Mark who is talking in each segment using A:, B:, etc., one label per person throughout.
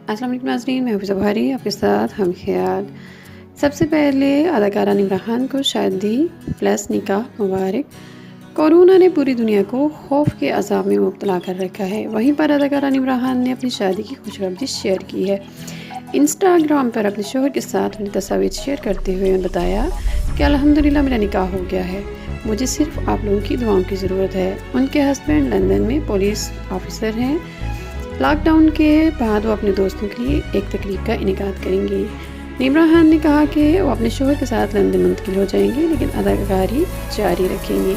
A: السلام علیکم ناظرین، میں حفیظہ بخاری آپ کے ساتھ ہم خیال۔ سب سے پہلے اداکارہ نمرہ خان کو شادی پلس نکاح مبارک۔ کورونا نے پوری دنیا کو خوف کے عذاب میں مبتلا کر رکھا ہے، وہیں پر اداکارہ نمرہ خان نے اپنی شادی کی خوشخبری شیئر کی ہے۔ انسٹاگرام پر اپنے شوہر کے ساتھ اپنی تصاویر شیئر کرتے ہوئے بتایا کہ الحمدللہ میرا نکاح ہو گیا ہے، مجھے صرف آپ لوگوں کی دعاؤں کی ضرورت ہے۔ ان کے ہسبینڈ لندن میں پولیس آفیسر ہیں۔ لاک ڈاؤن کے بعد وہ اپنے دوستوں کے لیے ایک تقریب کا انعقاد کریں گی۔ نمرہ خان نے کہا کہ وہ اپنے شوہر کے ساتھ لندن منتقل ہو جائیں گے لیکن اداکاری جاری رکھیں گے۔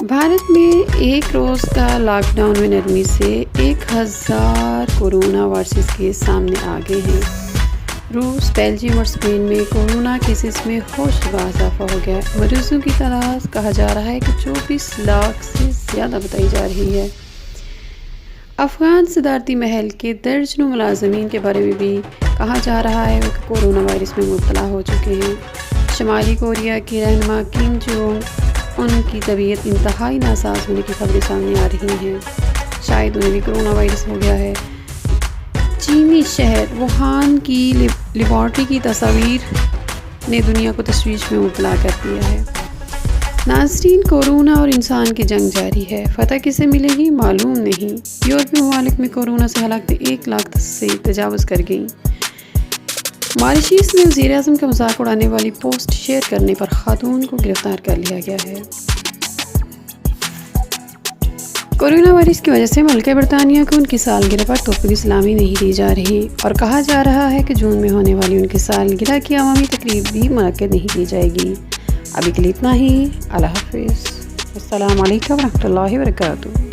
A: بھارت میں ایک روز کا لاک ڈاؤن میں نرمی سے 1000 کورونا وائرس کیس سامنے آ گئے ہیں۔ روس، بیلجیم اور اسپین میں کورونا کیسز میں خوشگوار اضافہ ہو گیا ہے۔ مریضوں کی تعداد کہا جا رہا ہے کہ 24 لاکھ سے زیادہ بتائی جا رہی ہے۔ افغان صدارتی محل کے درجنوں ملازمین کے بارے میں بھی کہا جا رہا ہے کہ کورونا وائرس میں مبتلا ہو چکے ہیں۔ شمالی کوریا کے رہنما کم جونگ ان کی طبیعت انتہائی ناساز ہونے کی خبریں سامنے آ رہی ہیں، شاید انہیں بھی کورونا وائرس ہو گیا ہے۔ چینی شہر ووہان کی لیبارٹری کی تصاویر نے دنیا کو تشویش میں مبتلا کر دیا ہے۔ ناظرین، کورونا اور انسان کی جنگ جاری ہے، فتح کسے ملے گی معلوم نہیں۔ یورپی ممالک میں کورونا سے ہلاکتیں 1 لاکھ سے تجاوز کر گئیں۔ ماریشس میں وزیر اعظم کا مذاق اڑانے والی پوسٹ شیئر کرنے پر خاتون کو گرفتار کر لیا گیا ہے۔ کورونا وائرس کی وجہ سے ملکہ برطانیہ کو ان کی سالگرہ پر تحفے کی سلامی نہیں دی جا رہی اور کہا جا رہا ہے کہ جون میں ہونے والی ان کی سالگرہ کی عوامی تقریب بھی منعقد نہیں کی جائے گی۔ ابھی کے لیے اتنا ہی۔ اللہ حافظ۔ السلام علیکم ورحمۃ اللہ وبرکاتہ۔